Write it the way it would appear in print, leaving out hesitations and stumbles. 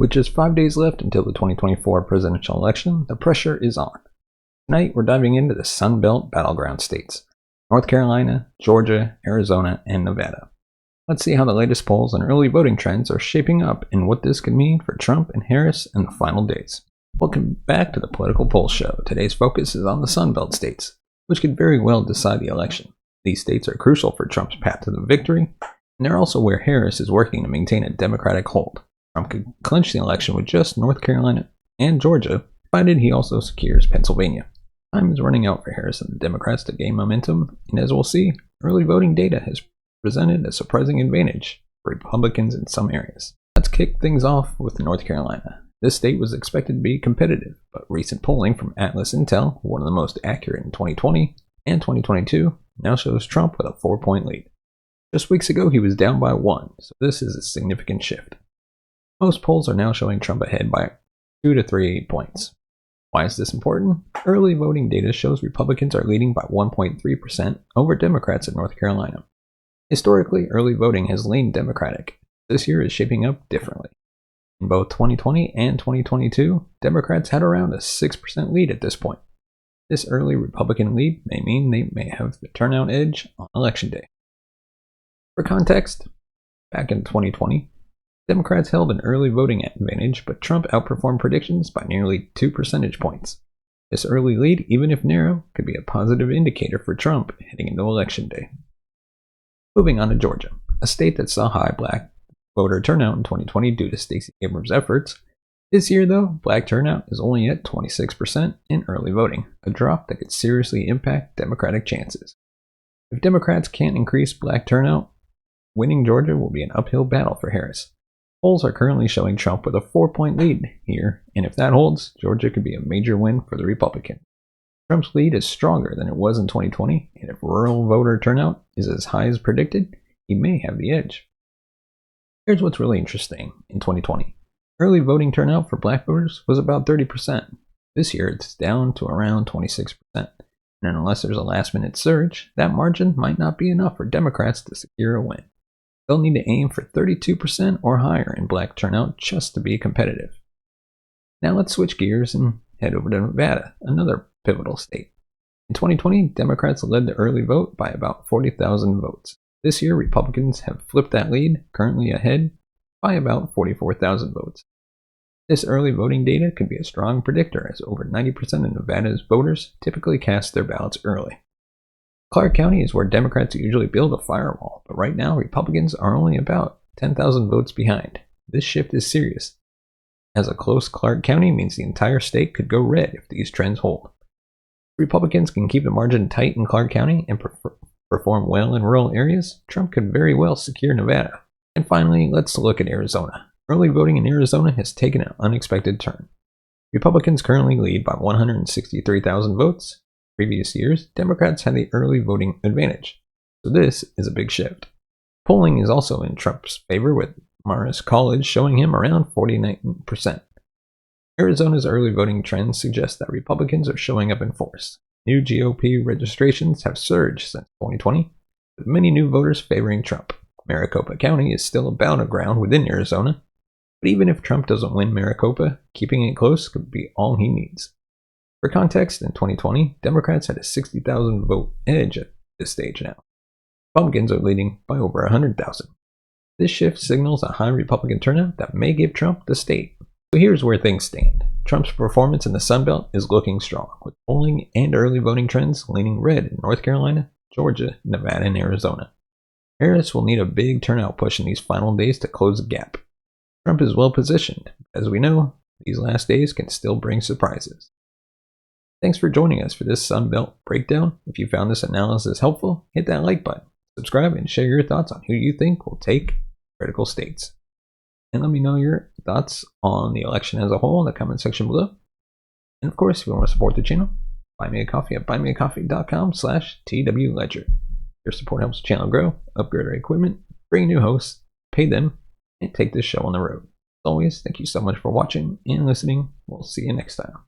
With just 5 days left until the 2024 presidential election, the pressure is on. Tonight, we're diving into the Sun Belt battleground states: North Carolina, Georgia, Arizona, and Nevada. Let's see how the latest polls and early voting trends are shaping up and what this could mean for Trump and Harris in the final days. Welcome back to the Political Poll Show. Today's focus is on the Sun Belt states, which could very well decide the election. These states are crucial for Trump's path to the victory, and they're also where Harris is working to maintain a Democratic hold. Trump could clinch the election with just North Carolina and Georgia, provided he also secures Pennsylvania. Time is running out for Harris and the Democrats to gain momentum, and as we'll see, early voting data has presented a surprising advantage for Republicans in some areas. Let's kick things off with North Carolina. This state was expected to be competitive, but recent polling from Atlas Intel, one of the most accurate in 2020 and 2022, now shows Trump with a 4-point lead. Just weeks ago, he was down by 1, so this is a significant shift. Most polls are now showing Trump ahead by 2 to 3 points. Why is this important? Early voting data shows Republicans are leading by 1.3% over Democrats in North Carolina. Historically, early voting has leaned Democratic. This year is shaping up differently. In both 2020 and 2022, Democrats had around a 6% lead at this point. This early Republican lead may mean they may have the turnout edge on Election Day. For context, back in 2020, Democrats held an early voting advantage, but Trump outperformed predictions by nearly 2 percentage points. This early lead, even if narrow, could be a positive indicator for Trump heading into Election Day. Moving on to Georgia, a state that saw high black voter turnout in 2020 due to Stacey Abrams' efforts. This year, though, black turnout is only at 26% in early voting, a drop that could seriously impact Democratic chances. If Democrats can't increase black turnout, winning Georgia will be an uphill battle for Harris. Polls are currently showing Trump with a 4-point lead here, and if that holds, Georgia could be a major win for the Republican. Trump's lead is stronger than it was in 2020, and if rural voter turnout is as high as predicted, he may have the edge. Here's what's really interesting. In 2020, early voting turnout for black voters was about 30%. This year, it's down to around 26%. And unless there's a last-minute surge, that margin might not be enough for Democrats to secure a win. They'll need to aim for 32% or higher in black turnout just to be competitive. Now let's switch gears and head over to Nevada, another pivotal state. In 2020, Democrats led the early vote by about 40,000 votes. This year, Republicans have flipped that lead, currently ahead by about 44,000 votes. This early voting data could be a strong predictor, as over 90% of Nevada's voters typically cast their ballots early. Clark County is where Democrats usually build a firewall, but right now Republicans are only about 10,000 votes behind. This shift is serious, as a close Clark County means the entire state could go red if these trends hold. Republicans can keep the margin tight in Clark County and perform well in rural areas, Trump could very well secure Nevada. And finally, let's look at Arizona. Early voting in Arizona has taken an unexpected turn. Republicans currently lead by 163,000 votes. Previous years, Democrats had the early voting advantage, so this is a big shift. Polling is also in Trump's favor, with Marist College showing him around 49%. Arizona's early voting trends suggest that Republicans are showing up in force. New GOP registrations have surged since 2020, with many new voters favoring Trump. Maricopa County is still a battleground within Arizona, but even if Trump doesn't win Maricopa, keeping it close could be all he needs. For context, in 2020, Democrats had a 60,000 vote edge at this stage now. Republicans are leading by over 100,000. This shift signals a high Republican turnout that may give Trump the state. So here's where things stand. Trump's performance in the Sun Belt is looking strong, with polling and early voting trends leaning red in North Carolina, Georgia, Nevada, and Arizona. Harris will need a big turnout push in these final days to close the gap. Trump is well positioned. As we know, these last days can still bring surprises. Thanks for joining us for this Sun Belt breakdown. If you found this analysis helpful, hit that like button, subscribe, and share your thoughts on who you think will take critical states. And let me know your thoughts on the election as a whole in the comment section below. And of course, if you want to support the channel, buy me a coffee at buymeacoffee.com/twledger. Your support helps the channel grow, upgrade our equipment, bring new hosts, pay them, and take this show on the road. As always, thank you so much for watching and listening. We'll see you next time.